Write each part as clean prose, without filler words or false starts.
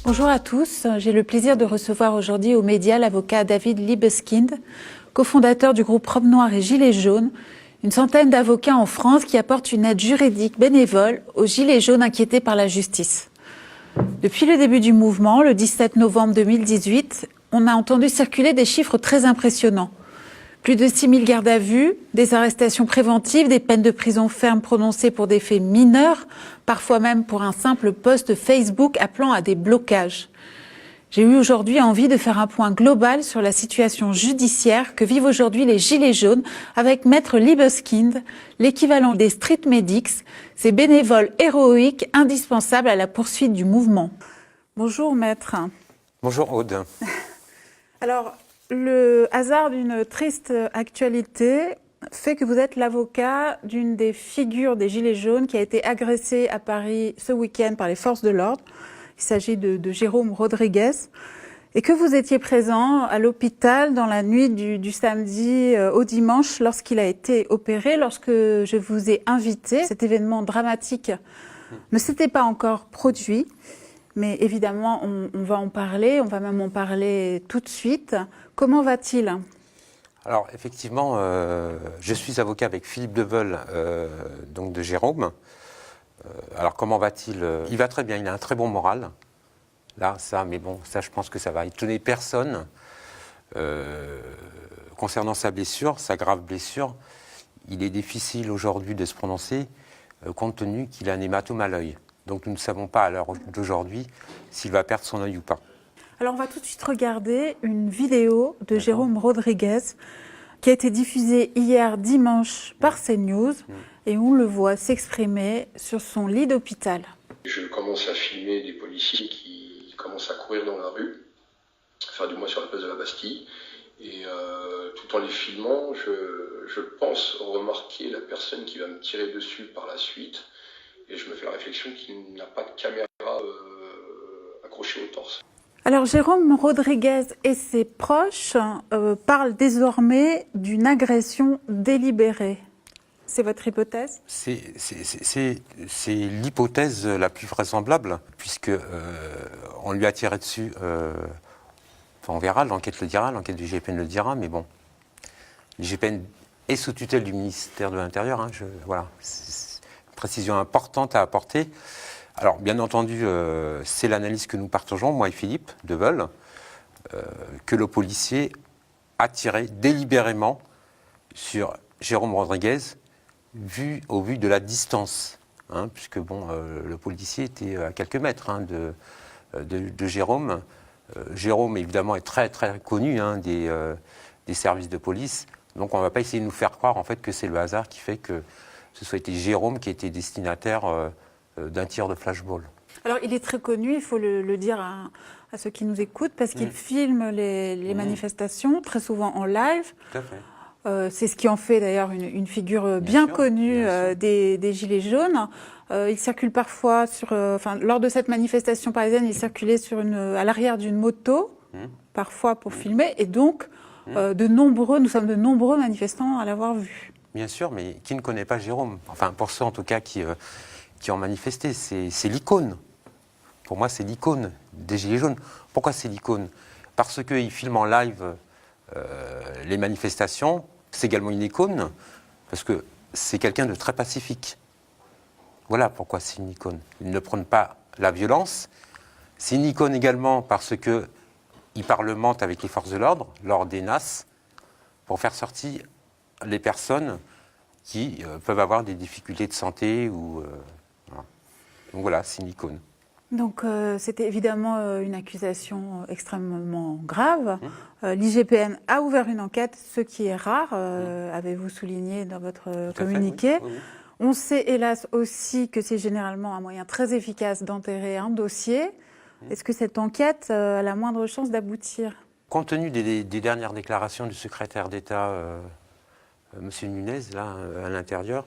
Bonjour à tous, j'ai le plaisir de recevoir aujourd'hui aux médias l'avocat David Libeskind, cofondateur du groupe Robe Noire et Gilets jaunes, une centaine d'avocats en France qui apportent une aide juridique bénévole aux Gilets jaunes inquiétés par la justice. Depuis le début du mouvement, le 17 novembre 2018, on a entendu circuler des chiffres très impressionnants. Plus de 6 000 gardes à vue, des arrestations préventives, des peines de prison ferme prononcées pour des faits mineurs, parfois même pour un simple post Facebook appelant à des blocages. J'ai eu aujourd'hui envie de faire un point global sur la situation judiciaire que vivent aujourd'hui les Gilets jaunes avec Maître Libeskind, l'équivalent des street medics, ces bénévoles héroïques indispensables à la poursuite du mouvement. Bonjour Maître. Bonjour Aude. Alors, le hasard d'une triste actualité fait que vous êtes l'avocat d'une des figures des Gilets jaunes qui a été agressée à Paris ce week-end par les forces de l'ordre. Il s'agit de Jérôme Rodriguez. Et que vous étiez présent à l'hôpital dans la nuit du samedi au dimanche lorsqu'il a été opéré, lorsque je vous ai invité. Cet événement dramatique ne s'était pas encore produit. Mais évidemment, on va en parler, on va même en parler tout de suite. Comment va-t-il ? Alors effectivement, je suis avocat avec Philippe Deveul, donc de Jérôme. Alors comment va-t-il ? Il va très bien, il a un très bon moral. Là, ça, mais bon, ça je pense que ça va étonner personne. Concernant sa blessure, sa grave blessure, il est difficile aujourd'hui de se prononcer compte tenu qu'il a un hématome à l'œil. Donc nous ne savons pas à l'heure d'aujourd'hui s'il va perdre son œil ou pas. Alors on va tout de suite regarder une vidéo de Jérôme Rodriguez qui a été diffusée hier dimanche par CNews et où on le voit s'exprimer sur son lit d'hôpital. Je commence à filmer des policiers qui commencent à courir dans la rue, enfin du moins sur la place de la Bastille, et tout en les filmant, je pense remarquer la personne qui va me tirer dessus par la suite. Et je me fais la réflexion qu'il n'a pas de caméra accrochée au torse. Alors Jérôme Rodriguez et ses proches parlent désormais d'une agression délibérée. C'est votre hypothèse ? C'est l'hypothèse la plus vraisemblable, puisque on lui a tiré dessus. Enfin, on verra, l'enquête le dira, l'enquête du GIGN le dira, mais bon. Le GIGN est sous tutelle du ministère de l'Intérieur, hein, voilà. Précision importante à apporter. Alors, bien entendu, c'est l'analyse que nous partageons, moi et Philippe Deveul, que le policier a tiré délibérément sur Jérôme Rodriguez, au vu de la distance, hein, puisque bon, le policier était à quelques mètres hein, de Jérôme. Jérôme, évidemment, est très, très connu hein, des services de police, donc on ne va pas essayer de nous faire croire en fait, que c'est le hasard qui fait que ce soit été Jérôme qui était destinataire d'un tir de flashball. Alors, il est très connu, il faut le dire à ceux qui nous écoutent, parce qu'il filme les manifestations, très souvent en live. Tout à fait. C'est ce qui en fait d'ailleurs une figure bien connue des Gilets jaunes. Il circule parfois lors de cette manifestation parisienne, il circulait à l'arrière d'une moto, parfois pour filmer, et donc nous sommes de nombreux manifestants à l'avoir vu. Bien sûr, mais qui ne connaît pas Jérôme ? Enfin, pour ceux en tout cas qui ont manifesté, c'est l'icône. Pour moi, c'est l'icône des Gilets jaunes. Pourquoi c'est l'icône ? Parce qu'il filme en live les manifestations. C'est également une icône, parce que c'est quelqu'un de très pacifique. Voilà pourquoi c'est une icône. Il ne prône pas la violence. C'est une icône également parce qu'il parlemente avec les forces de l'ordre, lors des NAS, pour faire sortir les personnes qui peuvent avoir des difficultés de santé. Voilà. Donc voilà, c'est une icône. Donc c'était évidemment une accusation extrêmement grave. L'IGPN a ouvert une enquête, ce qui est rare, avez-vous souligné dans votre communiqué. Oui. On sait hélas aussi que c'est généralement un moyen très efficace d'enterrer un dossier. Est-ce que cette enquête a la moindre chance d'aboutir ? Compte tenu des dernières déclarations du secrétaire d'État, M. Nunez, là, à l'intérieur,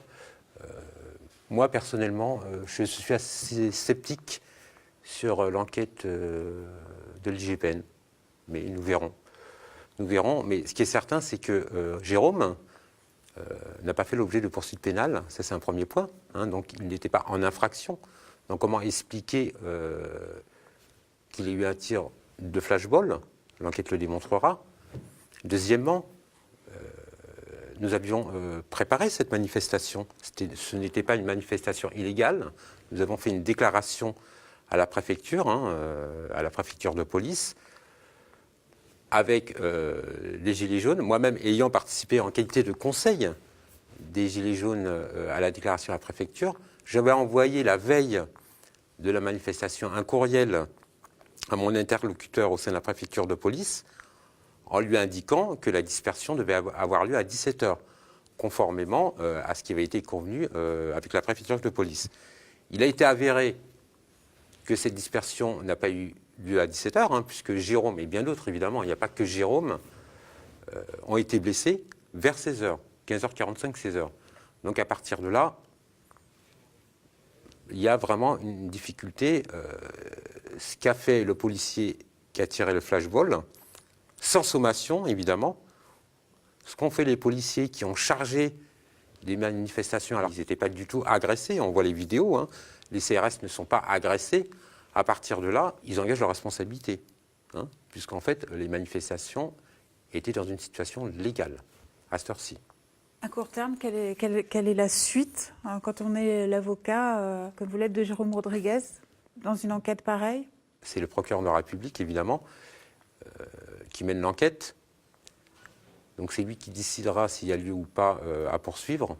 moi, personnellement, je suis assez sceptique sur l'enquête de l'IGPN. Mais nous verrons. Nous verrons. Mais ce qui est certain, c'est que Jérôme n'a pas fait l'objet de poursuites pénales. Ça, c'est un premier point. Hein, donc, il n'était pas en infraction. Donc, comment expliquer qu'il y a eu un tir de flashball, l'enquête le démontrera. Deuxièmement, nous avions préparé cette manifestation. Ce n'était pas une manifestation illégale. Nous avons fait une déclaration à la préfecture, à la préfecture de police, avec les Gilets jaunes. Moi-même, ayant participé en qualité de conseil des Gilets jaunes à la déclaration à la préfecture, j'avais envoyé la veille de la manifestation un courriel à mon interlocuteur au sein de la préfecture de police en lui indiquant que la dispersion devait avoir lieu à 17h, conformément à ce qui avait été convenu avec la préfecture de police. Il a été avéré que cette dispersion n'a pas eu lieu à 17h, puisque Jérôme et bien d'autres, évidemment, il n'y a pas que Jérôme, ont été blessés vers 16h, 15h45, 16h. Donc à partir de là, il y a vraiment une difficulté. Ce qu'a fait le policier qui a tiré le flashball, sans sommation, évidemment, ce qu'ont fait les policiers qui ont chargé des manifestations, alors qu'ils n'étaient pas du tout agressés, on voit les vidéos, les CRS ne sont pas agressés, à partir de là, ils engagent leur responsabilité, puisqu'en fait, les manifestations étaient dans une situation légale, à cette heure-ci. À court terme, quelle est la suite quand on est l'avocat, comme vous l'êtes, de Jérôme Rodriguez, dans une enquête pareille? C'est le procureur de la République, évidemment, qui mène l'enquête. Donc c'est lui qui décidera s'il y a lieu ou pas à poursuivre.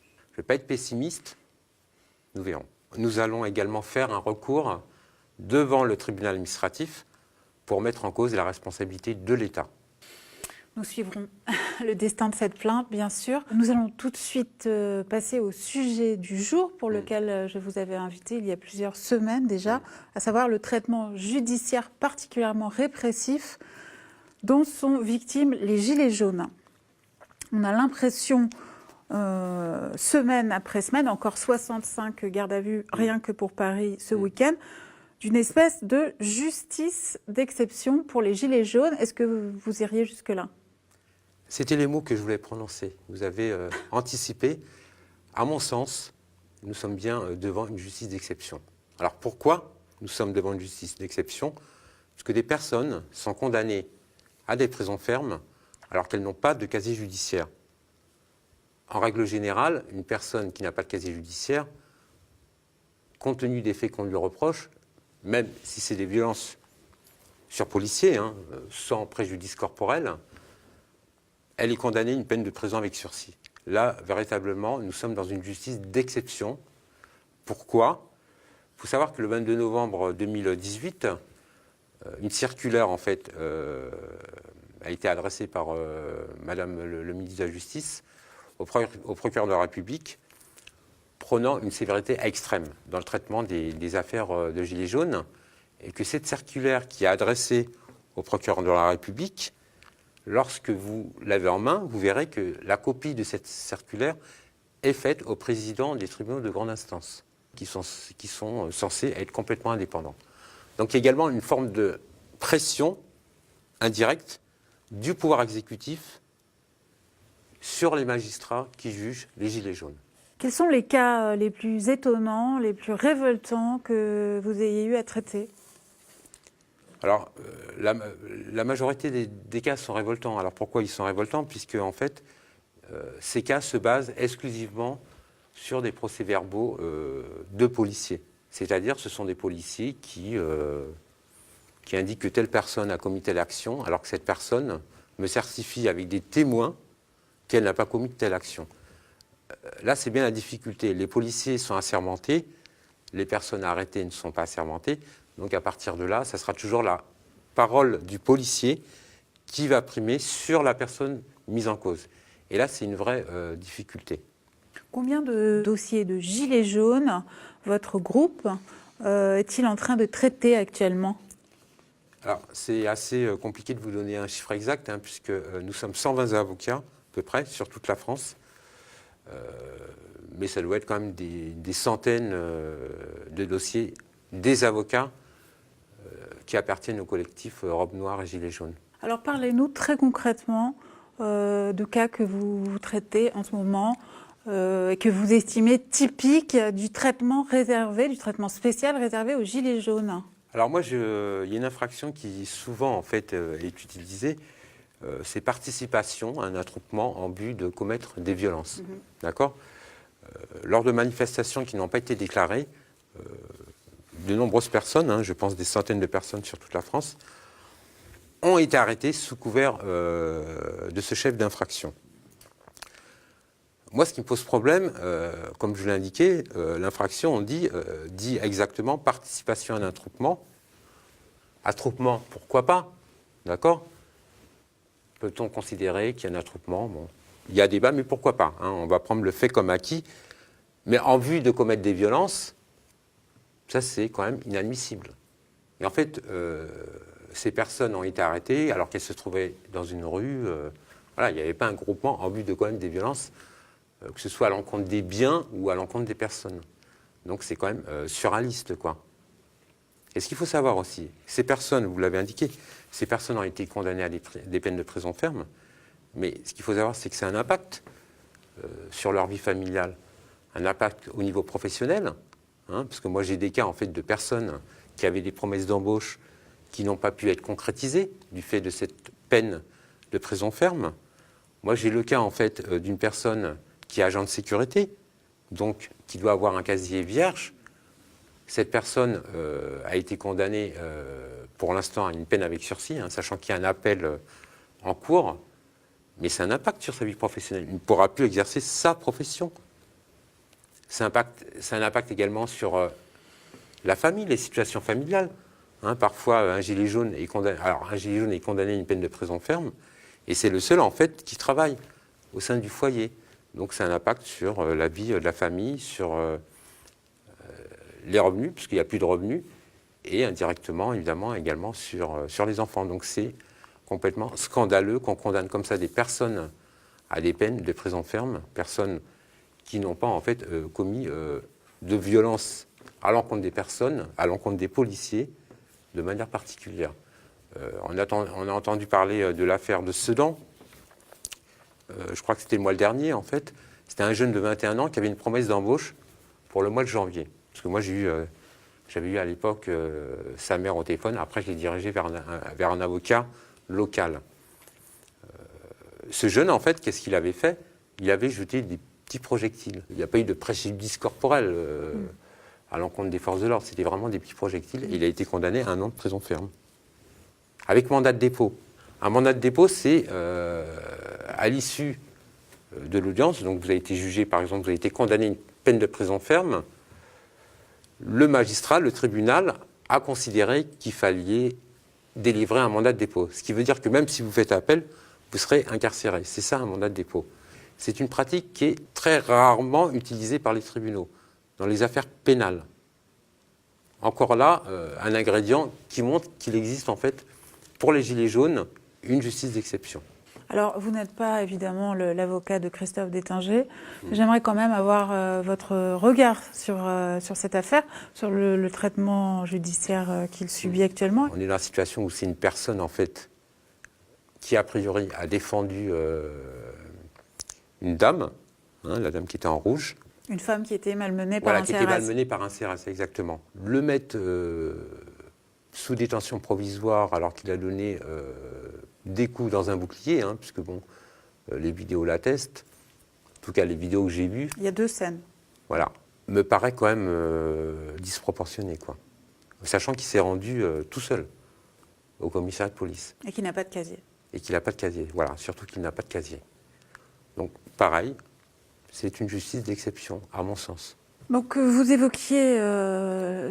Je ne vais pas être pessimiste, nous verrons. Nous allons également faire un recours devant le tribunal administratif pour mettre en cause la responsabilité de l'État. Nous suivrons le destin de cette plainte, bien sûr. Nous allons tout de suite passer au sujet du jour pour lequel je vous avais invité il y a plusieurs semaines déjà, à savoir le traitement judiciaire particulièrement répressif dont sont victimes les Gilets jaunes. On a l'impression, semaine après semaine, encore 65 gardes à vue rien que pour Paris ce week-end, d'une espèce de justice d'exception pour les Gilets jaunes. Est-ce que vous iriez jusque-là ? C'était les mots que je voulais prononcer. Vous avez anticipé. À mon sens, nous sommes bien devant une justice d'exception. Alors pourquoi nous sommes devant une justice d'exception ? Parce que des personnes sont condamnées à des prisons fermes alors qu'elles n'ont pas de casier judiciaire. En règle générale, une personne qui n'a pas de casier judiciaire, compte tenu des faits qu'on lui reproche, même si c'est des violences sur policiers, sans préjudice corporel, elle est condamnée à une peine de prison avec sursis. Là, véritablement, nous sommes dans une justice d'exception. Pourquoi ? Il faut savoir que le 22 novembre 2018, une circulaire, en fait, a été adressée par Madame le ministre de la Justice au procureur de la République, prenant une sévérité extrême dans le traitement des affaires de Gilets jaunes, et que cette circulaire qui est adressée au procureur de la République, lorsque vous l'avez en main, vous verrez que la copie de cette circulaire est faite au président des tribunaux de grande instance, qui sont censés être complètement indépendants. Donc il y a également une forme de pression indirecte du pouvoir exécutif sur les magistrats qui jugent les Gilets jaunes. Quels sont les cas les plus étonnants, les plus révoltants que vous ayez eu à traiter ? Alors, la majorité des cas sont révoltants. Alors pourquoi ils sont révoltants ? Puisque, en fait, ces cas se basent exclusivement sur des procès-verbaux de policiers. C'est-à-dire, ce sont des policiers qui indiquent que telle personne a commis telle action, alors que cette personne me certifie avec des témoins qu'elle n'a pas commis telle action. Là, c'est bien la difficulté. Les policiers sont assermentés, les personnes arrêtées ne sont pas assermentées. Donc à partir de là, ça sera toujours la parole du policier qui va primer sur la personne mise en cause. Et là, c'est une vraie difficulté. Combien de dossiers de Gilets jaunes votre groupe est-il en train de traiter actuellement ? Alors, c'est assez compliqué de vous donner un chiffre exact, puisque nous sommes 120 avocats, à peu près, sur toute la France. Mais ça doit être quand même des centaines de dossiers des avocats qui appartiennent au collectif Robe Noire et Gilets jaunes. Alors parlez-nous très concrètement de cas que vous traitez en ce moment et que vous estimez typiques du traitement spécial réservé aux Gilets jaunes. Alors moi, il y a une infraction qui souvent en fait est utilisée, c'est participation à un attroupement en but de commettre des violences. D'accord. Lors de manifestations qui n'ont pas été déclarées, de nombreuses personnes, je pense des centaines de personnes sur toute la France, ont été arrêtées sous couvert de ce chef d'infraction. Moi, ce qui me pose problème, comme je l'ai indiqué, l'infraction, on dit exactement participation à un attroupement. Attroupement, pourquoi pas, d'accord? Peut-on considérer qu'il y a un attroupement? Bon, il y a débat, mais pourquoi pas, on va prendre le fait comme acquis. Mais en vue de commettre des violences, ça, c'est quand même inadmissible. Et en fait, ces personnes ont été arrêtées alors qu'elles se trouvaient dans une rue. Voilà, il n'y avait pas un groupement en vue de commettre des violences, que ce soit à l'encontre des biens ou à l'encontre des personnes. Donc c'est quand même surréaliste, quoi. Et ce qu'il faut savoir aussi, ces personnes, vous l'avez indiqué, ces personnes ont été condamnées à des peines de prison ferme, mais ce qu'il faut savoir, c'est que c'est un impact sur leur vie familiale, un impact au niveau professionnel, parce que moi j'ai des cas en fait de personnes qui avaient des promesses d'embauche qui n'ont pas pu être concrétisées du fait de cette peine de prison ferme. Moi j'ai le cas en fait d'une personne qui est agent de sécurité, donc qui doit avoir un casier vierge. Cette personne a été condamnée pour l'instant à une peine avec sursis, sachant qu'il y a un appel en cours, mais c'est un impact sur sa vie professionnelle. Il ne pourra plus exercer sa profession. C'est un impact également sur la famille, les situations familiales. Parfois, un gilet jaune est condamné. Alors, un gilet jaune est condamné à une peine de prison ferme, et c'est le seul en fait qui travaille au sein du foyer. Donc, c'est un impact sur la vie de la famille, sur les revenus, puisqu'il n'y a plus de revenus, et indirectement, évidemment, également sur les enfants. Donc, c'est complètement scandaleux qu'on condamne comme ça des personnes à des peines de prison ferme, personnes qui n'ont pas en fait commis de violence à l'encontre des personnes, à l'encontre des policiers, de manière particulière. On a entendu parler de l'affaire de Sedan. Je crois que c'était le mois dernier, en fait. C'était un jeune de 21 ans qui avait une promesse d'embauche pour le mois de janvier. Parce que moi, j'avais eu à l'époque sa mère au téléphone. Après, je l'ai dirigé vers un avocat local. Ce jeune, en fait, qu'est-ce qu'il avait fait? Il avait jeté des petits projectiles. Il n'y a pas eu de préjudice corporel à l'encontre des forces de l'ordre. C'était vraiment des petits projectiles. Et il a été condamné à 1 an de prison ferme. Avec mandat de dépôt. Un mandat de dépôt, c'est à l'issue de l'audience. Donc, vous avez été jugé, par exemple, vous avez été condamné à une peine de prison ferme. Le magistrat, le tribunal, a considéré qu'il fallait délivrer un mandat de dépôt. Ce qui veut dire que même si vous faites appel, vous serez incarcéré. C'est ça, un mandat de dépôt. C'est une pratique qui est très rarement utilisée par les tribunaux, dans les affaires pénales. Encore là, un ingrédient qui montre qu'il existe, en fait, pour les Gilets jaunes, une justice d'exception. Alors, vous n'êtes pas évidemment l'avocat de Christophe Détinger. J'aimerais quand même avoir votre regard sur cette affaire, sur le traitement judiciaire qu'il subit actuellement. On est dans la situation où c'est une personne, en fait, qui a priori a défendu une dame, la dame qui était en rouge. Une femme qui était malmenée par un CRS. Qui était malmenée par un CRS, exactement. Le mettre sous détention provisoire alors qu'il a donné des coups dans un bouclier, puisque bon, les vidéos l'attestent, en tout cas les vidéos que j'ai vues. Il y a 2 scènes. Voilà, me paraît quand même disproportionné, quoi. Sachant qu'il s'est rendu tout seul au commissariat de police. Et qu'il n'a pas de casier. Et qu'il n'a pas de casier, voilà, surtout qu'il n'a pas de casier. Donc pareil, c'est une justice d'exception, à mon sens. Donc vous évoquiez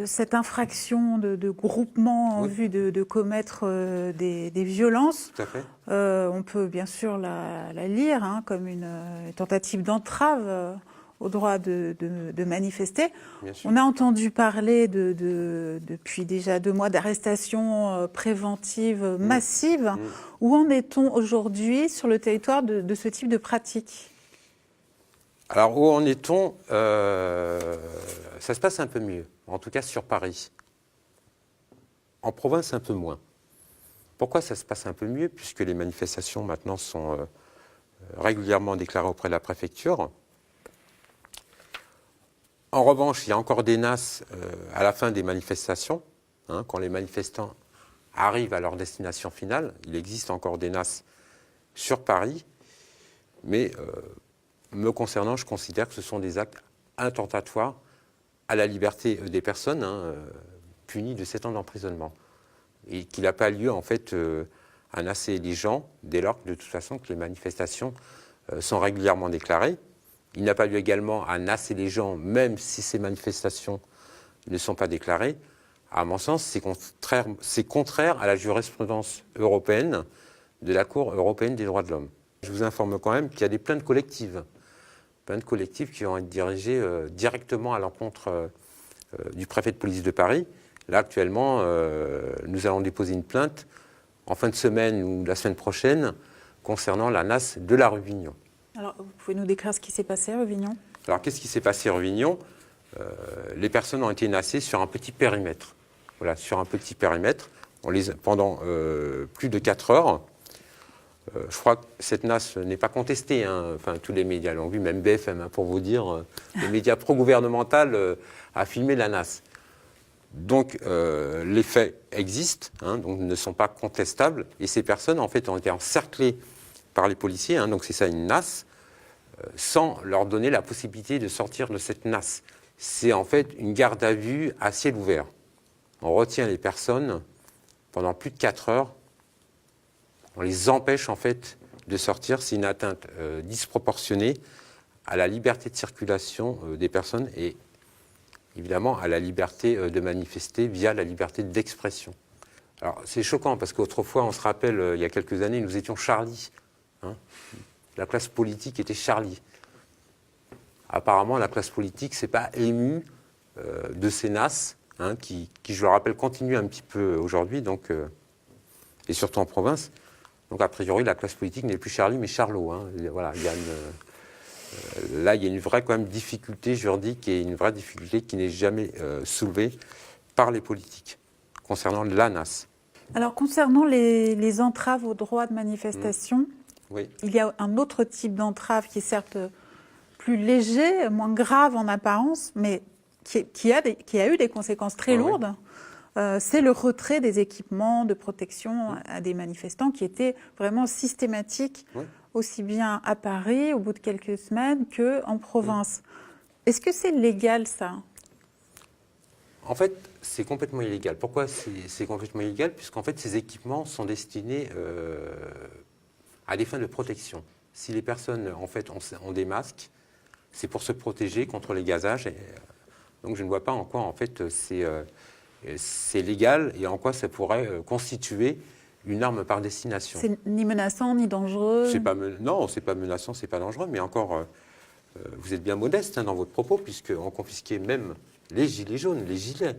cette infraction de groupement en vue de commettre des violences. Tout à fait. On peut bien sûr la lire comme une tentative d'entrave au droit de manifester. On a entendu parler depuis déjà 2 mois d'arrestations préventives massives. Où en est-on aujourd'hui sur le territoire de ce type de pratique ? Alors, où en est-on? Ça se passe un peu mieux, en tout cas sur Paris. En province, un peu moins. Pourquoi ça se passe un peu mieux? Puisque les manifestations, maintenant, sont régulièrement déclarées auprès de la préfecture. En revanche, il y a encore des NAS à la fin des manifestations, hein, quand les manifestants arrivent à leur destination finale. Il existe encore des NAS sur Paris, mais me concernant, je considère que ce sont des actes attentatoires à la liberté des personnes, hein, punies de 7 ans d'emprisonnement. Et qu'il n'a pas lieu, en fait, à nasser les gens, dès lors que, de toute façon, que les manifestations sont régulièrement déclarées. Il n'a pas lieu également à nasser les gens, même si ces manifestations ne sont pas déclarées. À mon sens, c'est contraire à la jurisprudence européenne de la Cour européenne des droits de l'homme. Je vous informe quand même qu'il y a des plaintes collectives qui vont être dirigées directement à l'encontre du préfet de police de Paris. Là, actuellement, nous allons déposer une plainte en fin de semaine ou la semaine prochaine concernant la NAS de la rue Vignon. Alors, vous pouvez nous décrire ce qui s'est passé à Revignon ? Alors, qu'est-ce qui s'est passé à Revignon ? Les personnes ont été nassées sur un petit périmètre. Voilà, sur un petit périmètre, pendant plus de 4 heures. Je crois que cette NAS n'est pas contestée. Hein. Enfin, tous les médias l'ont vu, même BFM, hein, pour vous dire. Les médias pro-gouvernementaux a filmé la NAS. Donc, les faits existent, hein, donc ne sont pas contestables. Et ces personnes, en fait, ont été encerclées par les policiers, hein, donc c'est ça une NAS, sans leur donner la possibilité de sortir de cette NAS. C'est en fait une garde à vue à ciel ouvert. On retient les personnes pendant plus de 4 heures. On les empêche en fait de sortir. C'est une atteinte disproportionnée à la liberté de circulation des personnes et évidemment à la liberté de manifester via la liberté d'expression. Alors c'est choquant parce qu'autrefois, on se rappelle, il y a quelques années, nous étions Charlie. Hein, la classe politique était Charlie. Apparemment, la classe politique ne s'est pas émue de ces NAS, hein, qui, je le rappelle, continuent un petit peu aujourd'hui, donc, et surtout en province. Donc, a priori, la classe politique n'est plus Charlie, mais Charlot. Hein. Voilà, là, il y a une vraie quand même, difficulté juridique et une vraie difficulté qui n'est jamais soulevée par les politiques concernant la NAS. Alors, concernant les entraves au droit de manifestation, oui. Il y a un autre type d'entrave qui est certes plus léger, moins grave en apparence, mais qui a eu des conséquences très lourdes. C'est le retrait des équipements de protection à des manifestants qui étaient vraiment systématiques, aussi bien à Paris au bout de quelques semaines qu'en province. Est-ce que c'est légal, ça ? En fait, c'est complètement illégal. Pourquoi c'est complètement illégal ? Puisqu'en fait, ces équipements sont destinés à des fins de protection. Si les personnes, en fait, ont des masques, c'est pour se protéger contre les gazages. Donc, je ne vois pas en quoi, en fait, c'est légal et en quoi ça pourrait constituer une arme par destination. C'est ni menaçant, ni dangereux. Non, c'est pas menaçant, c'est pas dangereux, mais encore, vous êtes bien modeste, hein, dans votre propos, puisqu'on confisquait même les gilets jaunes, les gilets.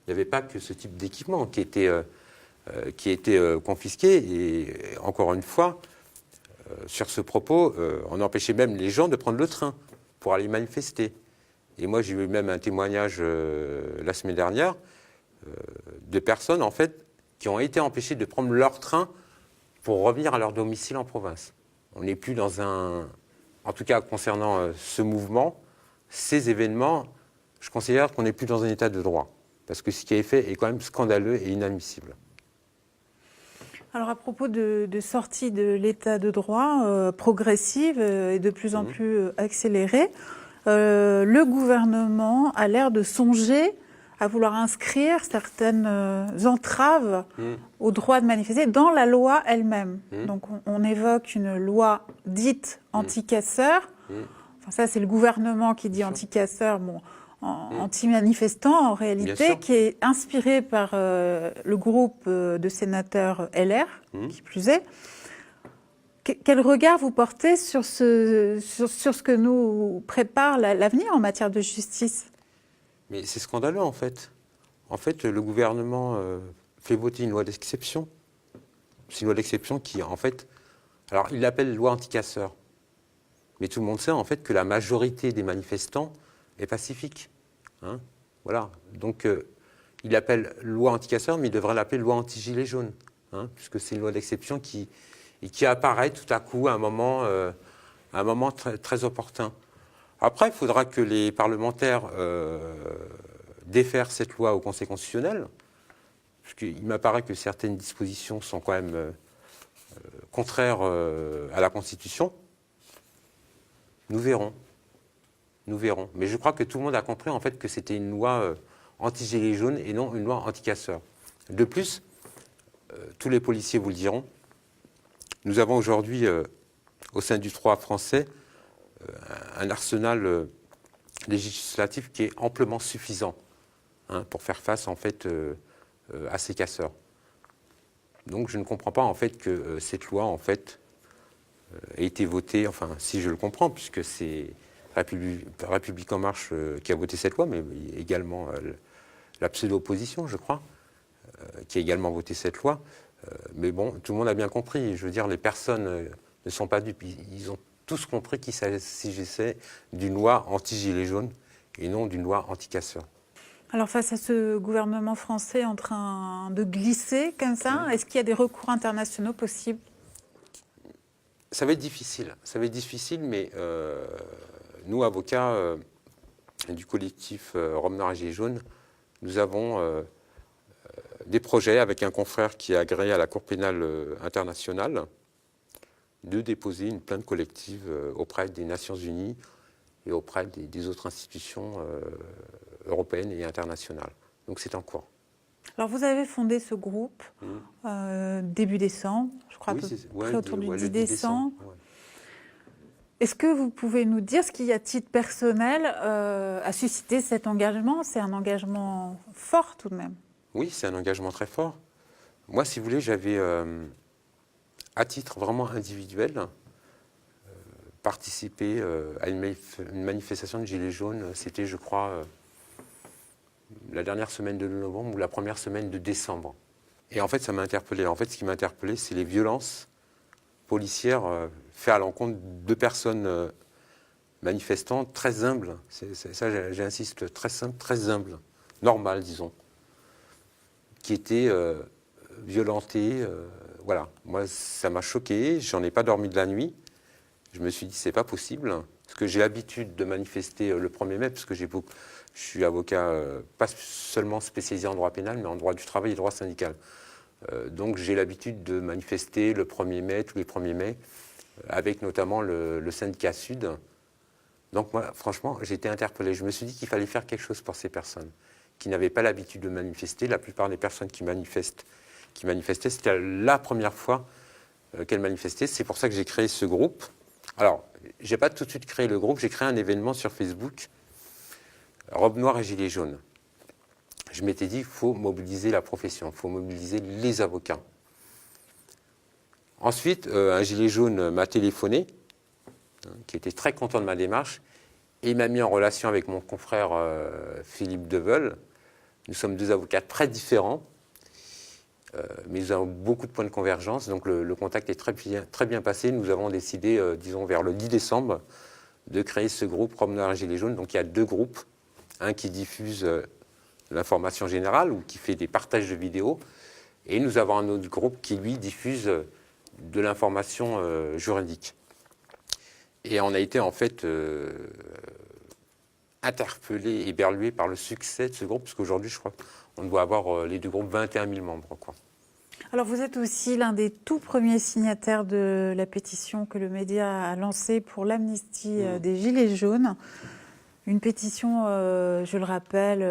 Il n'y avait pas que ce type d'équipement qui était confisqué. Et encore une fois, sur ce propos, on empêchait même les gens de prendre le train pour aller manifester. Et moi, j'ai eu même un témoignage la semaine dernière de personnes, en fait, qui ont été empêchées de prendre leur train pour revenir à leur domicile en province. On n'est plus dans en tout cas concernant ce mouvement, ces événements, je considère qu'on n'est plus dans un état de droit. Parce que ce qui est fait est quand même scandaleux et inadmissible. Alors à propos de sortie de l'état de droit progressive et de plus en plus accélérée, le gouvernement a l'air de songer à vouloir inscrire certaines entraves au droit de manifester dans la loi elle-même. Donc on évoque une loi dite anti-casseurs. Enfin, ça, c'est le gouvernement qui dit anti-casseurs, anti-manifestants en réalité, qui est inspiré par le groupe de sénateurs LR, qui plus est. Quel regard vous portez sur ce que nous prépare l'avenir en matière de justice ? Mais c'est scandaleux, en fait. En fait, le gouvernement fait voter une loi d'exception. C'est une loi d'exception qui, en fait... Alors, il l'appelle loi anti-casseurs. Mais tout le monde sait, en fait, que la majorité des manifestants est pacifique. Hein, voilà. Donc, il l'appelle loi anti-casseurs, mais il devrait l'appeler loi anti-gilets jaunes. Hein, puisque c'est une loi d'exception qui apparaît tout à coup à un moment très, très opportun. Après, il faudra que les parlementaires défaire cette loi au Conseil constitutionnel, parce qu'il m'apparaît que certaines dispositions sont quand même contraires à la Constitution. Nous verrons. Nous verrons. Mais je crois que tout le monde a compris en fait que c'était une loi anti-gilets jaunes et non une loi anti-casseurs. De plus, tous les policiers vous le diront, nous avons aujourd'hui au sein du droit français un arsenal législatif qui est amplement suffisant pour faire face en fait à ces casseurs. Donc je ne comprends pas en fait que cette loi en fait ait été votée, enfin si je le comprends, puisque c'est République En Marche qui a voté cette loi, mais également la pseudo-opposition, je crois, qui a également voté cette loi. Mais bon, tout le monde a bien compris. Je veux dire, les personnes ne sont pas dupes. Ils ont tous compris qu'il s'agissait d'une loi anti-gilets jaunes et non d'une loi anti-casseurs. Alors face à ce gouvernement français en train de glisser comme ça, est-ce qu'il y a des recours internationaux possibles? Ça va être difficile, mais nous, avocats du collectif Rome Noir et Gilets jaunes, nous avons des projets avec un confrère qui est agréé à la Cour pénale internationale de déposer une plainte collective auprès des Nations Unies et auprès des autres institutions européennes et internationales. Donc c'est en cours. Alors vous avez fondé ce groupe début décembre, je crois, autour du 10 décembre. Ouais. Est-ce que vous pouvez nous dire ce qui, à titre personnel, a suscité cet engagement? C'est un engagement fort tout de même. Oui, c'est un engagement très fort. Moi, si vous voulez, j'avais, à titre vraiment individuel, participé à une manifestation de Gilets jaunes. C'était, je crois, la dernière semaine de novembre ou la première semaine de décembre. Et en fait, ça m'a interpellé. En fait, ce qui m'a interpellé, c'est les violences policières faites à l'encontre de personnes manifestantes très humbles. Ça, j'insiste, très simples, très humbles, normales, disons, qui étaient violentées. Voilà. Moi, ça m'a choqué. J'en ai pas dormi de la nuit. Je me suis dit, c'est pas possible. Parce que j'ai l'habitude de manifester le 1er mai, parce que je suis avocat, pas seulement spécialisé en droit pénal, mais en droit du travail et droit syndical. Donc j'ai l'habitude de manifester le 1er mai, tous les 1er mai, avec notamment le syndicat Sud. Donc moi, franchement, j'ai été interpellé. Je me suis dit qu'il fallait faire quelque chose pour ces personnes qui n'avaient pas l'habitude de manifester. La plupart des personnes qui manifestaient, c'était la première fois qu'elles manifestaient. C'est pour ça que j'ai créé ce groupe. Alors, je n'ai pas tout de suite créé le groupe, j'ai créé un événement sur Facebook, Robe Noire et Gilets jaunes. Je m'étais dit, il faut mobiliser la profession, il faut mobiliser les avocats. Ensuite, un gilet jaune m'a téléphoné, qui était très content de ma démarche, et il m'a mis en relation avec mon confrère Philippe Deveul. Nous sommes deux avocats très différents, mais nous avons beaucoup de points de convergence, donc le contact est très bien passé. Nous avons décidé, disons vers le 10 décembre, de créer ce groupe Robe Noire et Gilets jaunes. Donc il y a deux groupes, un qui diffuse l'information générale ou qui fait des partages de vidéos, et nous avons un autre groupe qui, lui, diffuse de l'information juridique. Et on a été en fait interpellés, éberlués par le succès de ce groupe, parce qu'aujourd'hui, je crois qu'on doit avoir les deux groupes 21 000 membres, quoi. Alors vous êtes aussi l'un des tout premiers signataires de la pétition que le média a lancée pour l'amnistie des Gilets jaunes. Une pétition, je le rappelle,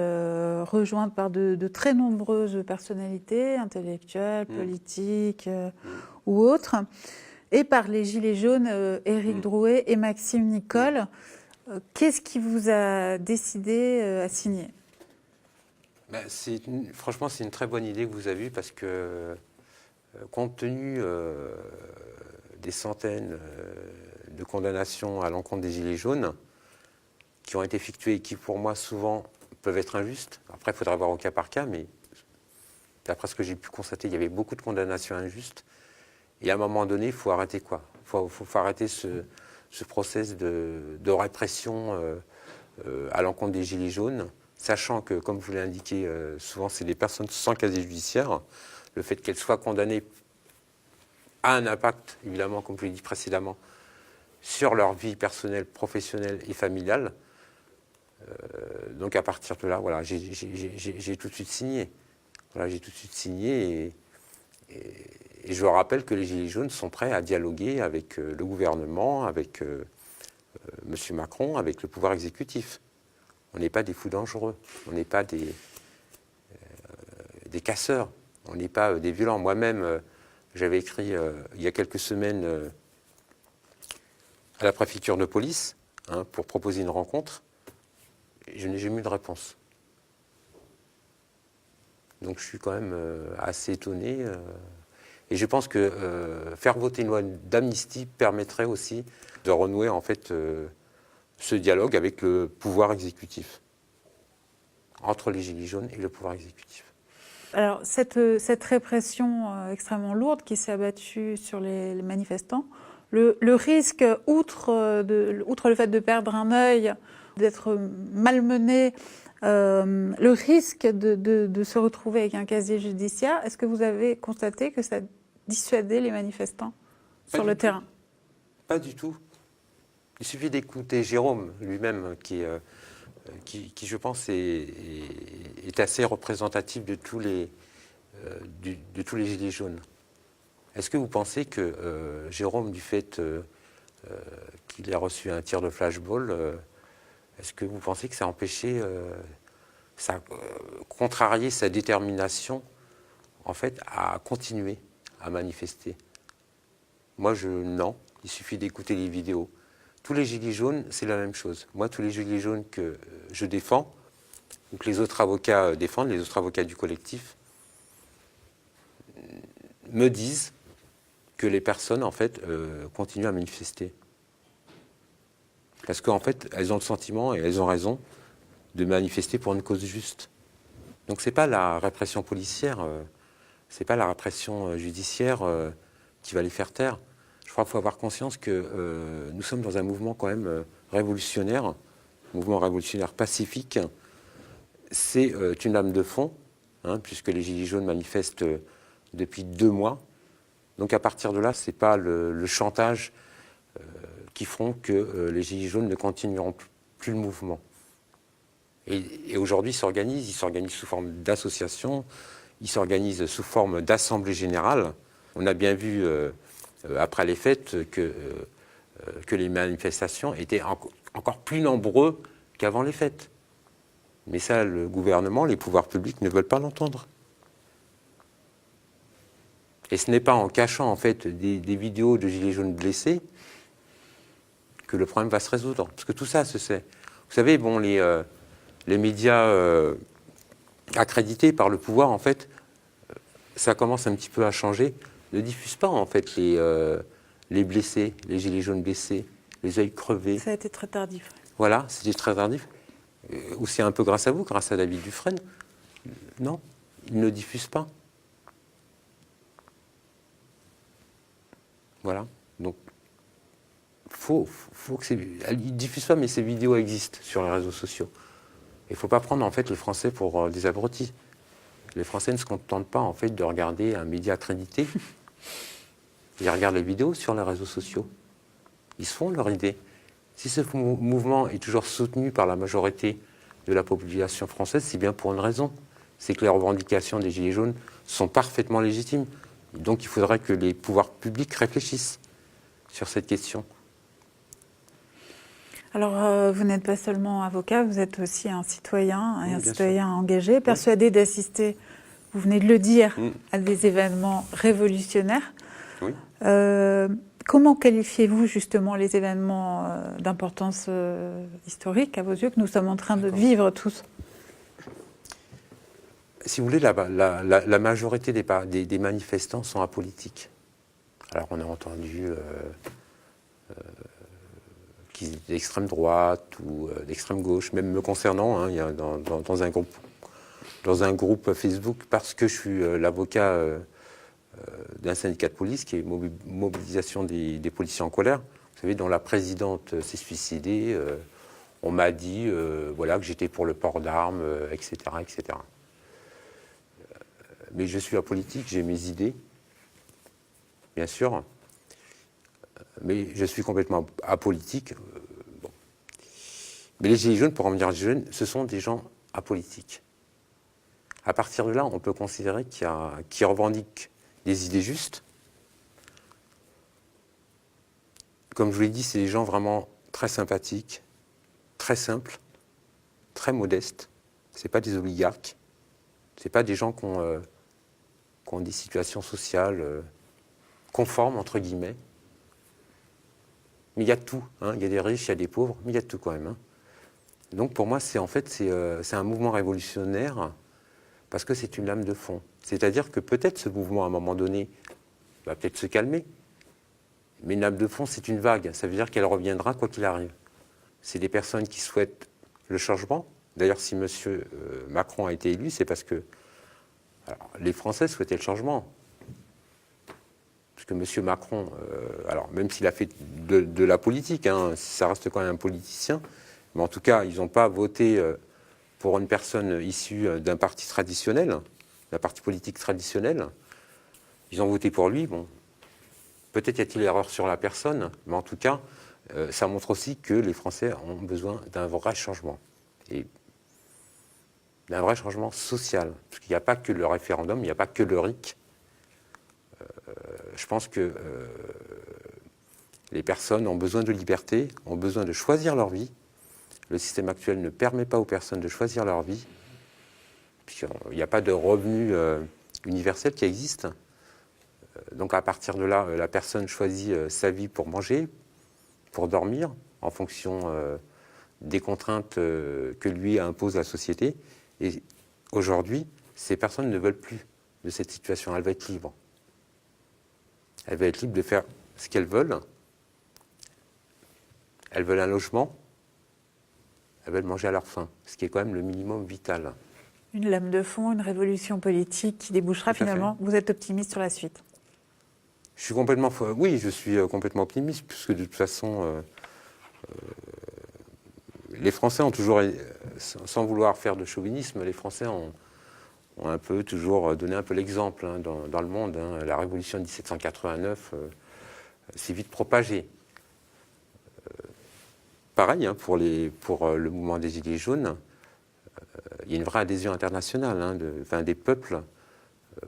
rejointe par de très nombreuses personnalités intellectuelles, politiques ou autres, et par les Gilets jaunes, Éric Drouet et Maxime Nicole. Qu'est-ce qui vous a décidé à signer ? Franchement, c'est une très bonne idée que vous avez eue, parce que compte tenu des centaines de condamnations à l'encontre des Gilets jaunes qui ont été effectuées et qui, pour moi, souvent peuvent être injustes. Après, il faudra voir au cas par cas, mais d'après ce que j'ai pu constater, il y avait beaucoup de condamnations injustes. Et à un moment donné, il faut arrêter quoi ? Il faut arrêter ce process de répression à l'encontre des Gilets jaunes, sachant que, comme vous l'avez indiqué, souvent c'est des personnes sans casier judiciaire. Le fait qu'elles soient condamnées a un impact, évidemment, comme je l'ai dit précédemment, sur leur vie personnelle, professionnelle et familiale. Donc à partir de là, voilà, j'ai tout de suite signé. Voilà, j'ai tout de suite signé et je rappelle que les Gilets jaunes sont prêts à dialoguer avec le gouvernement, avec M. Macron, avec le pouvoir exécutif. On n'est pas des fous dangereux, on n'est pas des casseurs, on n'est pas des violents. Moi-même, j'avais écrit il y a quelques semaines à la préfecture de police pour proposer une rencontre. Et je n'ai jamais eu de réponse. Donc je suis quand même assez étonné. Et je pense que faire voter une loi d'amnistie permettrait aussi de renouer en fait ce dialogue avec le pouvoir exécutif, entre les Gilets jaunes et le pouvoir exécutif. Alors, cette répression extrêmement lourde qui s'est abattue sur les manifestants, le risque, outre le fait de perdre un œil, d'être malmené, le risque de se retrouver avec un casier judiciaire, est-ce que vous avez constaté que ça dissuadait les manifestants sur le terrain? Pas du tout. Il suffit d'écouter Jérôme lui-même qui, je pense, est assez représentatif de tous les Gilets jaunes. Est-ce que vous pensez que Jérôme, du fait qu'il ait reçu un tir de flashball, est-ce que vous pensez que ça a empêché, ça a contrarié sa détermination, en fait, à continuer à manifester? Moi, non. Il suffit d'écouter les vidéos. Tous les Gilets jaunes, c'est la même chose. Moi, tous les Gilets jaunes que je défends, ou que les autres avocats défendent, les autres avocats du collectif, me disent que les personnes, en fait, continuent à manifester. Parce qu'en fait, elles ont le sentiment, et elles ont raison, de manifester pour une cause juste. Donc c'est pas la répression policière, c'est pas la répression judiciaire qui va les faire taire. Je crois qu'il faut avoir conscience que nous sommes dans un mouvement quand même révolutionnaire, un mouvement révolutionnaire pacifique. C'est une lame de fond, puisque les Gilets jaunes manifestent depuis 2 mois. Donc à partir de là, c'est pas le chantage qui feront que les Gilets jaunes ne continueront plus le mouvement. Et aujourd'hui, ils s'organisent sous forme d'associations, ils s'organisent sous forme d'assemblée générale. On a bien vu après les fêtes que les manifestations étaient encore plus nombreux qu'avant les fêtes. Mais ça, le gouvernement, les pouvoirs publics ne veulent pas l'entendre. Et ce n'est pas en cachant en fait des vidéos de Gilets jaunes blessés que le problème va se résoudre. Parce que tout ça se sait. Vous savez, bon, les médias accrédités par le pouvoir, en fait, ça commence un petit peu à changer, ne diffusent pas en fait les blessés, les Gilets jaunes blessés, les yeux crevés. Ça a été très tardif. Voilà, c'était très tardif. Aussi un peu grâce à vous, grâce à David Dufresne. Non, ils ne diffusent pas. Voilà, donc faut que ils ne diffusent pas, mais ces vidéos existent sur les réseaux sociaux. Il ne faut pas prendre en fait les Français pour des abrutis. Les Français ne se contentent pas en fait de regarder un média accrédité. Ils regardent les vidéos sur les réseaux sociaux. Ils se font leur idée. Si ce mouvement est toujours soutenu par la majorité de la population française, c'est bien pour une raison. C'est que les revendications des Gilets jaunes sont parfaitement légitimes. Donc il faudrait que les pouvoirs publics réfléchissent sur cette question. Alors, vous n'êtes pas seulement avocat, vous êtes aussi un citoyen, un citoyen engagé, persuadé d'assister, vous venez de le dire, à des événements révolutionnaires. Oui. Comment qualifiez-vous justement les événements d'importance historique, à vos yeux, que nous sommes en train de vivre tous ? Si vous voulez, la majorité des manifestants sont apolitiques. Alors on a entendu qu'ils étaient d'extrême droite ou d'extrême gauche, même me concernant, il y a dans un groupe Facebook, parce que je suis l'avocat d'un syndicat de police qui est mobilisation des policiers en colère. Vous savez, dont la présidente s'est suicidée, on m'a dit voilà, que j'étais pour le port d'armes, etc., etc. Mais je suis apolitique, j'ai mes idées, bien sûr, mais je suis complètement apolitique. Bon. Mais les Gilets jaunes, pour en venir aux Gilets jaunes, ce sont des gens apolitiques. À partir de là, on peut considérer qu'ils revendiquent des idées justes. Comme je vous l'ai dit, c'est des gens vraiment très sympathiques, très simples, très modestes. Ce n'est pas des oligarques. Ce n'est pas des gens qui ont des situations sociales conformes, entre guillemets. Mais il y a tout. Hein. Il y a des riches, il y a des pauvres, mais il y a tout quand même. Hein. Donc pour moi, c'est un mouvement révolutionnaire parce que c'est une lame de fond. C'est-à-dire que peut-être ce mouvement, à un moment donné, va peut-être se calmer. Mais une lame de fond, c'est une vague. Ça veut dire qu'elle reviendra quoi qu'il arrive. C'est des personnes qui souhaitent le changement. D'ailleurs, si M. Macron a été élu, c'est parce que les Français souhaitaient le changement. Parce que M. Macron, alors même s'il a fait de la politique, hein, ça reste quand même un politicien, mais en tout cas, ils n'ont pas voté pour une personne issue d'un parti traditionnel, d'un parti politique traditionnel. Ils ont voté pour lui. Bon, peut-être y a-t-il erreur sur la personne, mais en tout cas, ça montre aussi que les Français ont besoin d'un vrai changement. Et d'un vrai changement social. Parce qu'il n'y a pas que le référendum, il n'y a pas que le RIC. Je pense que les personnes ont besoin de liberté, ont besoin de choisir leur vie. Le système actuel ne permet pas aux personnes de choisir leur vie, puisqu'il n'y a pas de revenu universel qui existe. Donc à partir de là, la personne choisit sa vie pour manger, pour dormir, en fonction des contraintes que lui impose la société. Et aujourd'hui, ces personnes ne veulent plus de cette situation. Elles veulent être libres. Elles veulent être libres de faire ce qu'elles veulent. Elles veulent un logement. Elles veulent manger à leur faim, ce qui est quand même le minimum vital. Une lame de fond, une révolution politique qui débouchera finalement. Vous êtes optimiste sur la suite? Je suis complètement optimiste, puisque de toute façon, les Français ont toujours, sans vouloir faire de chauvinisme, les Français ont un peu toujours donné un peu l'exemple hein, dans le monde. Hein. La révolution de 1789 s'est vite propagée. Pareil, hein, pour le mouvement des Gilets jaunes, il y a une vraie adhésion internationale des peuples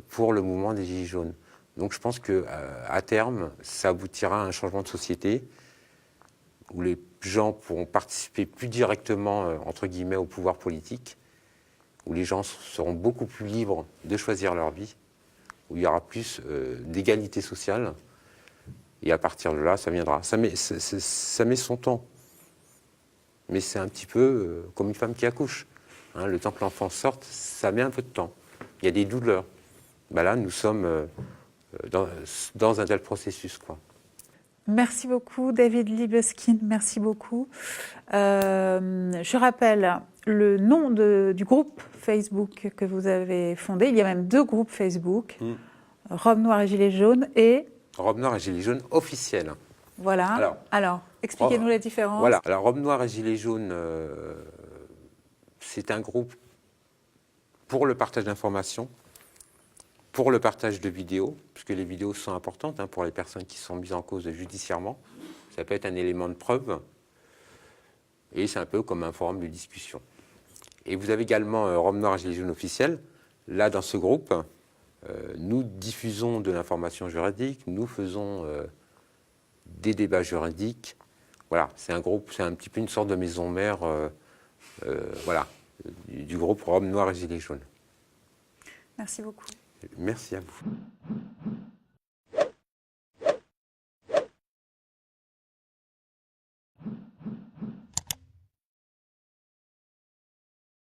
pour le mouvement des Gilets jaunes. Donc je pense qu'à terme, ça aboutira à un changement de société où les gens pourront participer plus directement, entre guillemets, au pouvoir politique, où les gens seront beaucoup plus libres de choisir leur vie, où il y aura plus d'égalité sociale. Et à partir de là, ça viendra. Ça met son temps. Mais c'est un petit peu comme une femme qui accouche. Hein, le temps que l'enfant sorte, ça met un peu de temps. Il y a des douleurs. Ben là, nous sommes dans un tel processus, quoi. Merci beaucoup, David Libeskind. Merci beaucoup. Je rappelle le nom du groupe Facebook que vous avez fondé. Il y a même 2 groupes Facebook, Robe Noire et Gilets jaunes et... Robe Noire et Gilets jaunes officiels. Voilà. Alors expliquez-nous la différence. Voilà. Alors, Robe Noire et Gilets jaunes, c'est un groupe pour le partage d'informations, pour le partage de vidéos, puisque les vidéos sont importantes pour les personnes qui sont mises en cause judiciairement. Ça peut être un élément de preuve. Et c'est un peu comme un forum de discussion. Et vous avez également Robe Noire et Gilets jaunes officiels. Là, dans ce groupe, nous diffusons de l'information juridique, nous faisons des débats juridiques. Voilà, c'est un groupe, c'est un petit peu une sorte de maison mère voilà, du groupe Robe Noire et Gilets jaunes. Merci beaucoup. Merci à vous.